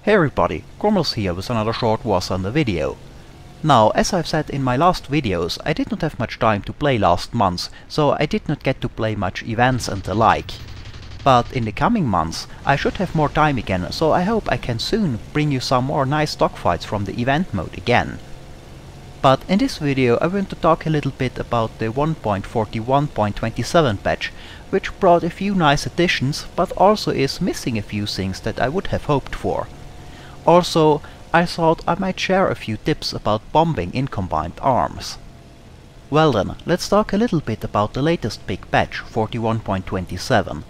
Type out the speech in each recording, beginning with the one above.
Hey everybody, Cormels here with another short War Thunder video. Now, as I've said in my last videos, I did not have much time to play last month, so I did not get to play much events and the like. But in the coming months I should have more time again, so I hope I can soon bring you some more nice dogfights from the event mode again. But in this video I want to talk a little bit about the 1.41.27 patch, which brought a few nice additions, but also is missing a few things that I would have hoped for. Also, I thought I might share a few tips about bombing in combined arms. Well then, let's talk a little bit about the latest big patch, 41.27.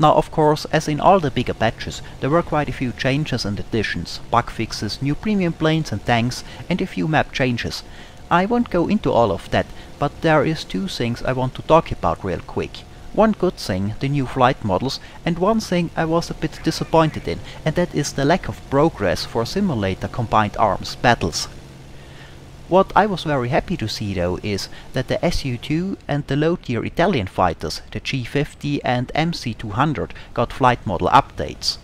Now of course, as in all the bigger patches, there were quite a few changes and additions, bug fixes, new premium planes and tanks, and a few map changes. I won't go into all of that, but there is two things I want to talk about real quick. One good thing, the new flight models, and one thing I was a bit disappointed in, and that is the lack of progress for simulator combined arms battles. What I was very happy to see though is that the Su-2 and the low-tier Italian fighters, the G50 and MC-200, got flight model updates.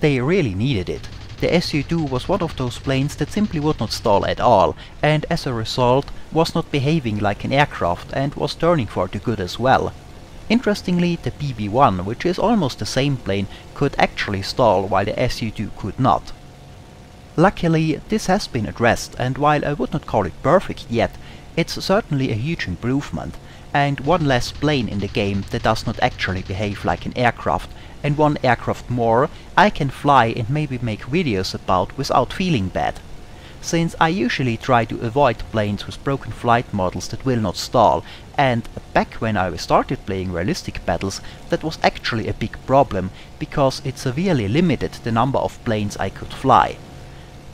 They really needed it. The Su-2 was one of those planes that simply would not stall at all, and as a result was not behaving like an aircraft and was turning for the good as well. Interestingly, the Bf110, which is almost the same plane, could actually stall while the Su-2 could not. Luckily, this has been addressed, and while I would not call it perfect yet, it's certainly a huge improvement, and one less plane in the game that does not actually behave like an aircraft, and one aircraft more I can fly and maybe make videos about without feeling bad. Since I usually try to avoid planes with broken flight models that will not stall, and back when I started playing realistic battles, that was actually a big problem, because it severely limited the number of planes I could fly.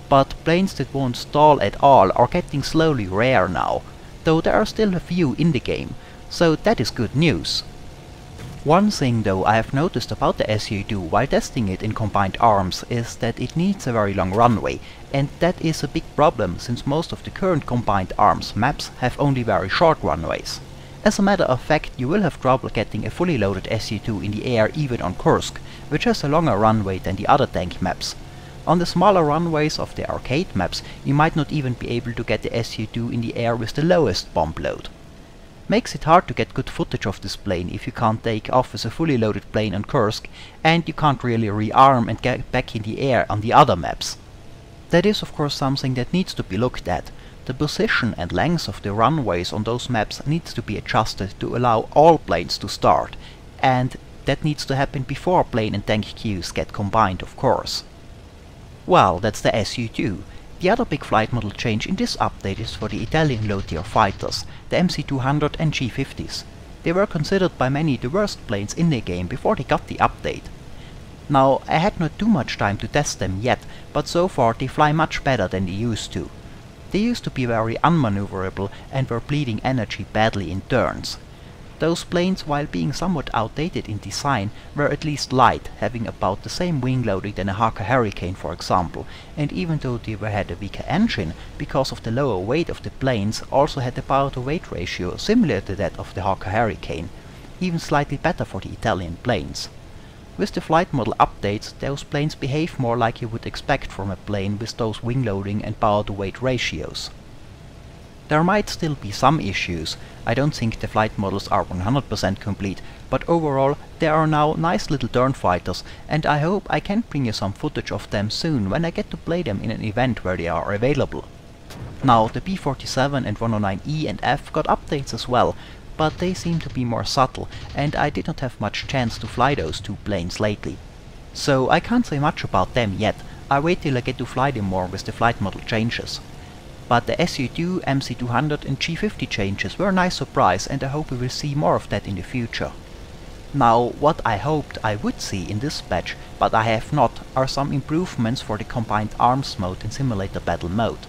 But planes that won't stall at all are getting slowly rare now, though there are still a few in the game, so that is good news. One thing though I have noticed about the Su-2 while testing it in combined arms is that it needs a very long runway, and that is a big problem since most of the current combined arms maps have only very short runways. As a matter of fact, you will have trouble getting a fully loaded Su-2 in the air even on Kursk, which has a longer runway than the other tank maps. On the smaller runways of the arcade maps, you might not even be able to get the Su-2 in the air with the lowest bomb load. Makes it hard to get good footage of this plane if you can't take off with a fully loaded plane on Kursk, and you can't really rearm and get back in the air on the other maps. That is of course something that needs to be looked at. The position and length of the runways on those maps needs to be adjusted to allow all planes to start, and that needs to happen before plane and tank queues get combined, of course. Well, that's the Su-2. The other big flight model change in this update is for the Italian low-tier fighters, the MC-200 and G50s. They were considered by many the worst planes in the game before they got the update. Now, I had not too much time to test them yet, but so far they fly much better than they used to. They used to be very unmaneuverable and were bleeding energy badly in turns. Those planes, while being somewhat outdated in design, were at least light, having about the same wing loading than a Hawker Hurricane for example, and even though they had a weaker engine, because of the lower weight of the planes, also had a power-to-weight ratio similar to that of the Hawker Hurricane, even slightly better for the Italian planes. With the flight model updates, those planes behave more like you would expect from a plane with those wing loading and power-to-weight ratios. There might still be some issues. I don't think the flight models are 100% complete, but overall they are now nice little turn fighters, and I hope I can bring you some footage of them soon when I get to play them in an event where they are available. Now, the P-47 and 109E and F got updates as well, but they seem to be more subtle, and I did not have much chance to fly those two planes lately. So I can't say much about them yet. I'll wait till I get to fly them more with the flight model changes. But the Su-2, MC-200 and G50 changes were a nice surprise, and I hope we will see more of that in the future. Now, what I hoped I would see in this patch, but I have not, are some improvements for the combined arms mode in simulator battle mode.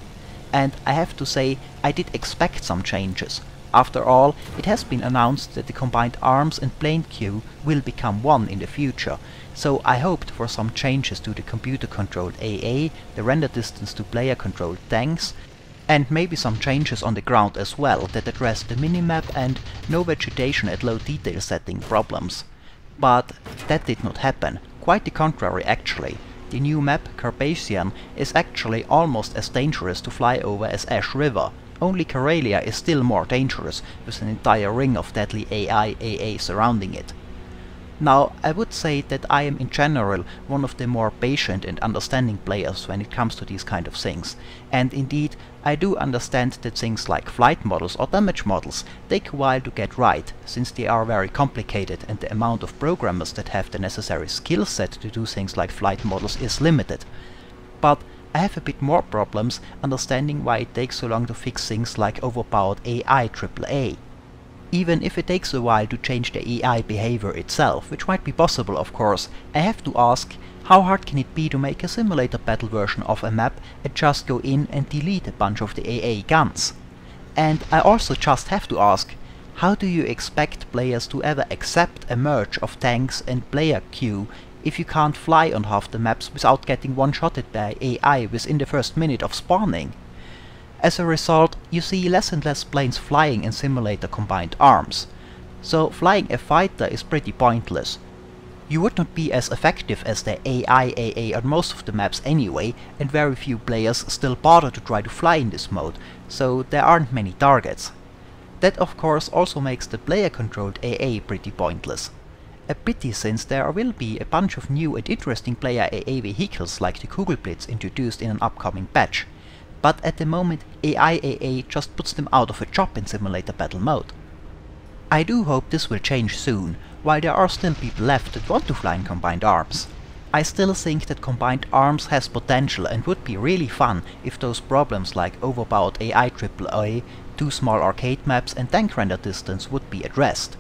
And I have to say, I did expect some changes. After all, it has been announced that the combined arms and plane queue will become one in the future, so I hoped for some changes to the computer-controlled AA, the render distance to player-controlled tanks, and maybe some changes on the ground as well that address the minimap and no vegetation at low detail setting problems. But that did not happen, quite the contrary actually. the new map Carpathian is actually almost as dangerous to fly over as Ash River. Only Karelia is still more dangerous, with an entire ring of deadly AI/AA surrounding it. Now, I would say that I am in general one of the more patient and understanding players when it comes to these kind of things, and indeed I do understand that things like flight models or damage models take a while to get right, since they are very complicated and the amount of programmers that have the necessary skill set to do things like flight models is limited. But I have a bit more problems understanding why it takes so long to fix things like overpowered AI AAA. Even if it takes a while to change the AI behavior itself, which might be possible of course, I have to ask, how hard can it be to make a simulator battle version of a map and just go in and delete a bunch of the AA guns? And I also just have to ask, how do you expect players to ever accept a merge of tanks and player queue if you can't fly on half the maps without getting one-shotted by AI within the first minute of spawning? As a result, you see less and less planes flying in simulator combined arms. So flying a fighter is pretty pointless. You would not be as effective as the AI/AA on most of the maps anyway, and very few players still bother to try to fly in this mode, so there aren't many targets. That of course also makes the player-controlled AA pretty pointless. A pity, since there will be a bunch of new and interesting player AA vehicles like the Kugelblitz introduced in an upcoming patch. But at the moment AI/AA just puts them out of a job in simulator battle mode. I do hope this will change soon, while there are still people left that want to fly in combined arms. I still think that combined arms has potential and would be really fun if those problems like overpowered AI AAA, too small arcade maps and tank render distance would be addressed.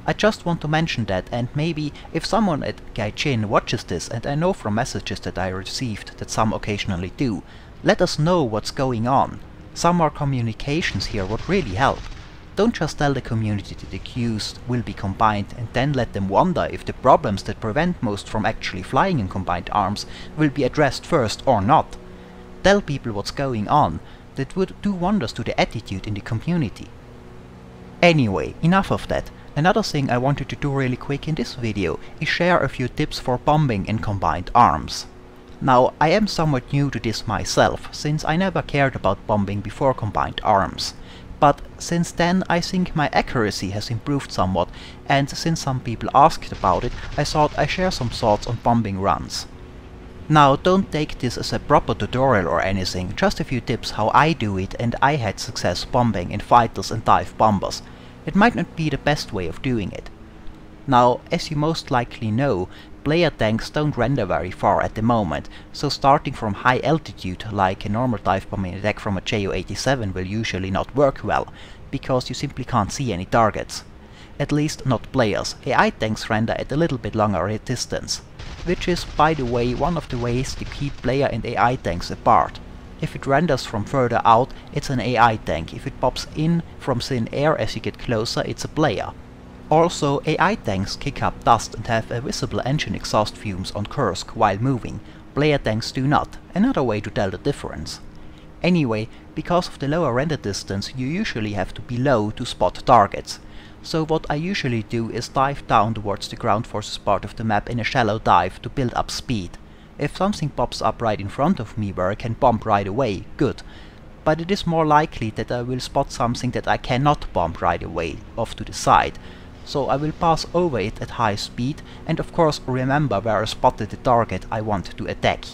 I just want to mention that, and maybe if someone at Gaijin watches this, and I know from messages that I received that some occasionally do, let us know what's going on. Some more communications here would really help. Don't just tell the community that the queues will be combined and then let them wonder if the problems that prevent most from actually flying in combined arms will be addressed first or not. Tell people what's going on. That would do wonders to the attitude in the community. Anyway, enough of that. Another thing I wanted to do really quick in this video is share a few tips for bombing in combined arms. Now, I am somewhat new to this myself, since I never cared about bombing before combined arms. But since then I think my accuracy has improved somewhat, and since some people asked about it, I thought I'd share some thoughts on bombing runs. Now, don't take this as a proper tutorial or anything, just a few tips how I do it, and I had success bombing in fighters and dive bombers. It might not be the best way of doing it. Now, as you most likely know, player tanks don't render very far at the moment, so starting from high altitude like a normal dive bombing attack from a Ju87 will usually not work well, because you simply can't see any targets. At least not players. AI tanks render at a little bit longer distance, which is, by the way, one of the ways to keep player and AI tanks apart. If it renders from further out, it's an AI tank. If it pops in from thin air as you get closer, it's a player. Also, AI tanks kick up dust and have a visible engine exhaust fumes on Kursk while moving. Player tanks do not. Another way to tell the difference. Anyway, because of the lower render distance, you usually have to be low to spot targets. So what I usually do is dive down towards the ground forces part of the map in a shallow dive to build up speed. If something pops up right in front of me where I can bomb right away, good. But it is more likely that I will spot something that I cannot bomb right away, off to the side. So I will pass over it at high speed and of course remember where I spotted the target I want to attack.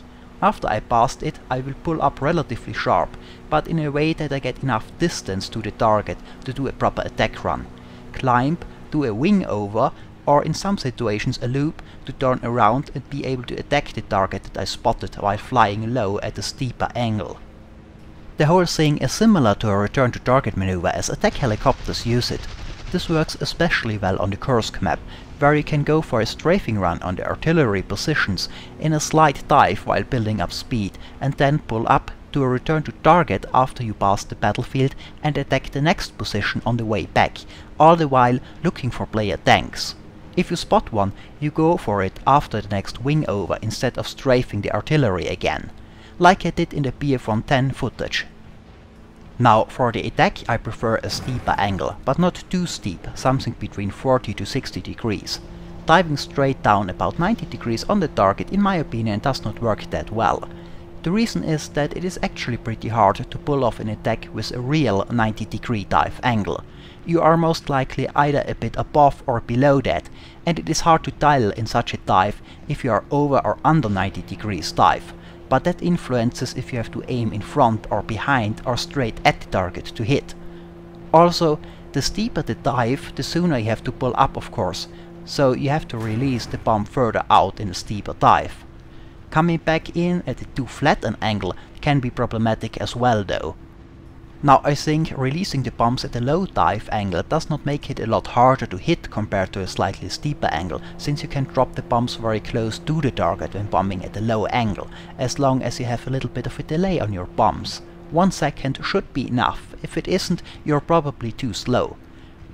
After I passed it, I will pull up relatively sharp, but in a way that I get enough distance to the target to do a proper attack run. Climb, do a wing over, or in some situations a loop to turn around and be able to attack the target that I spotted while flying low at a steeper angle. The whole thing is similar to a return to target maneuver as attack helicopters use it. This works especially well on the Kursk map, where you can go for a strafing run on the artillery positions in a slight dive while building up speed, and then pull up to a return to target after you pass the battlefield and attack the next position on the way back, all the while looking for player tanks. If you spot one, you go for it after the next wing over instead of strafing the artillery again, like I did in the Bf110 footage. Now, for the attack I prefer a steeper angle, but not too steep, something between 40 to 60 degrees. Diving straight down about 90 degrees on the target, in my opinion, does not work that well. The reason is that it is actually pretty hard to pull off an attack with a real 90-degree dive angle. You are most likely either a bit above or below that, and it is hard to dial in such a dive if you are over or under 90 degrees dive. But that influences if you have to aim in front or behind or straight at the target to hit. Also, the steeper the dive, the sooner you have to pull up, of course, so you have to release the bomb further out in a steeper dive. Coming back in at a too flat an angle can be problematic as well though. Now I think releasing the bombs at a low dive angle does not make it a lot harder to hit compared to a slightly steeper angle, since you can drop the bombs very close to the target when bombing at a low angle, as long as you have a little bit of a delay on your bombs. 1 second should be enough. If it isn't, you're probably too slow.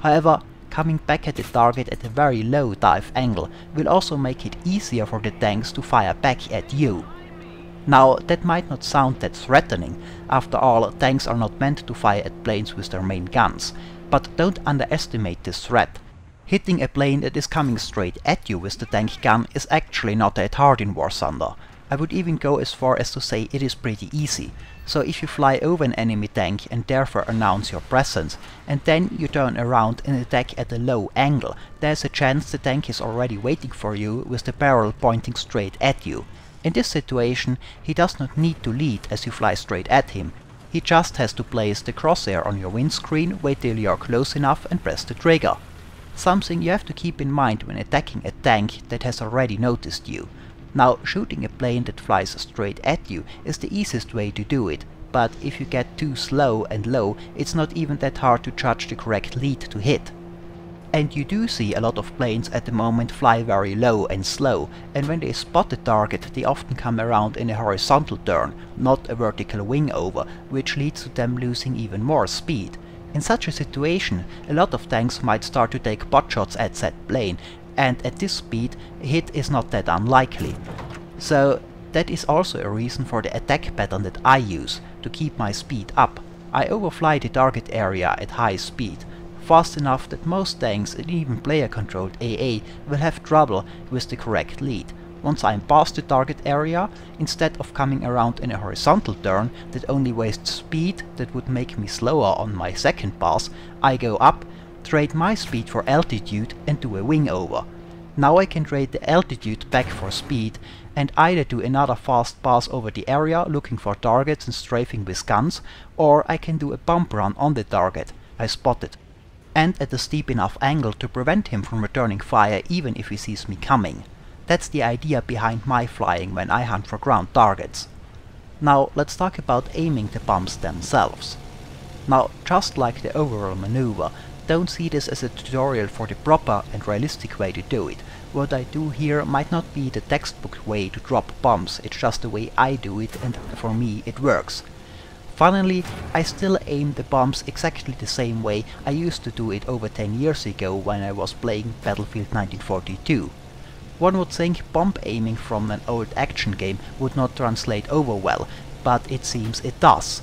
However, coming back at the target at a very low dive angle will also make it easier for the tanks to fire back at you. Now, that might not sound that threatening. After all, tanks are not meant to fire at planes with their main guns. But don't underestimate this threat. Hitting a plane that is coming straight at you with the tank gun is actually not that hard in War Thunder. I would even go as far as to say it is pretty easy. So if you fly over an enemy tank and therefore announce your presence, and then you turn around and attack at a low angle, there's a chance the tank is already waiting for you with the barrel pointing straight at you. In this situation, he does not need to lead as you fly straight at him. He just has to place the crosshair on your windscreen, wait till you are close enough and press the trigger. Something you have to keep in mind when attacking a tank that has already noticed you. Now, shooting a plane that flies straight at you is the easiest way to do it, but if you get too slow and low, it's not even that hard to judge the correct lead to hit. And you do see a lot of planes at the moment fly very low and slow, and when they spot the target they often come around in a horizontal turn, not a vertical wing over, which leads to them losing even more speed. In such a situation, a lot of tanks might start to take pot shots at said plane, and at this speed a hit is not that unlikely. So that is also a reason for the attack pattern that I use, to keep my speed up. I overfly the target area at high speed, fast enough that most tanks and even player-controlled AA will have trouble with the correct lead. Once I'm past the target area, instead of coming around in a horizontal turn that only wastes speed that would make me slower on my second pass, I go up, trade my speed for altitude and do a wing over. Now I can trade the altitude back for speed and either do another fast pass over the area looking for targets and strafing with guns, or I can do a bump run on the target I spotted, and at a steep enough angle to prevent him from returning fire even if he sees me coming. That's the idea behind my flying when I hunt for ground targets. Now let's talk about aiming the bombs themselves. Now, just like the overall maneuver, don't see this as a tutorial for the proper and realistic way to do it. What I do here might not be the textbook way to drop bombs, it's just the way I do it, and for me it works. Funnily, I still aim the bombs exactly the same way I used to do it over 10 years ago when I was playing Battlefield 1942. One would think bomb aiming from an old action game would not translate over well, but it seems it does.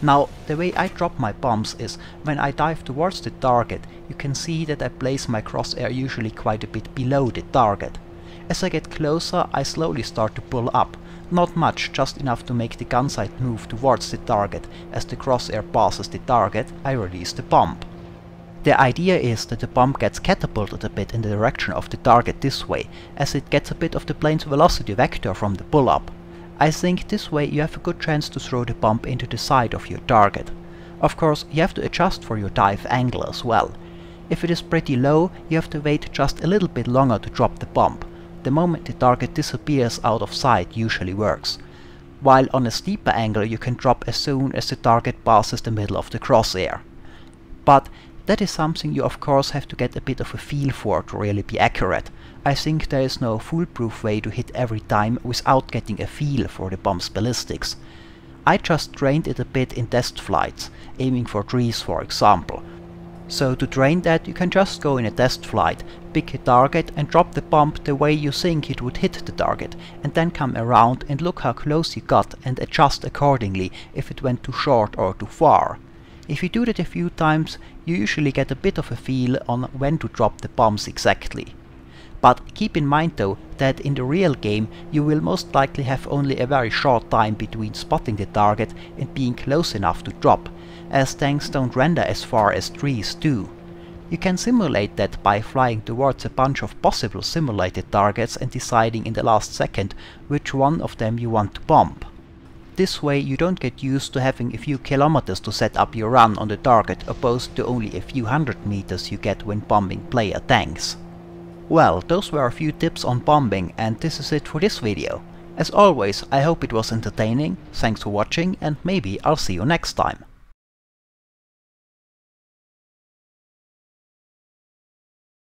Now, the way I drop my bombs is, when I dive towards the target, you can see that I place my crosshair usually quite a bit below the target. As I get closer, I slowly start to pull up. Not much, just enough to make the gun sight move towards the target. As the crosshair passes the target, I release the bomb. The idea is that the bomb gets catapulted a bit in the direction of the target this way, as it gets a bit of the plane's velocity vector from the pull-up. I think this way you have a good chance to throw the bomb into the side of your target. Of course, you have to adjust for your dive angle as well. If it is pretty low, you have to wait just a little bit longer to drop the bomb. The moment the target disappears out of sight usually works. While on a steeper angle you can drop as soon as the target passes the middle of the crosshair. But that is something you of course have to get a bit of a feel for to really be accurate. I think there is no foolproof way to hit every time without getting a feel for the bomb's ballistics. I just trained it a bit in test flights, aiming for trees for example. So to train that, you can just go in a test flight, pick a target and drop the bomb the way you think it would hit the target, and then come around and look how close you got and adjust accordingly if it went too short or too far. If you do that a few times, you usually get a bit of a feel on when to drop the bombs exactly. But keep in mind though that in the real game you will most likely have only a very short time between spotting the target and being close enough to drop, as tanks don't render as far as trees do. You can simulate that by flying towards a bunch of possible simulated targets and deciding in the last second which one of them you want to bomb. This way you don't get used to having a few kilometers to set up your run on the target opposed to only a few hundred meters you get when bombing player tanks. Well, those were a few tips on bombing, and this is it for this video. As always, I hope it was entertaining, thanks for watching, and maybe I'll see you next time.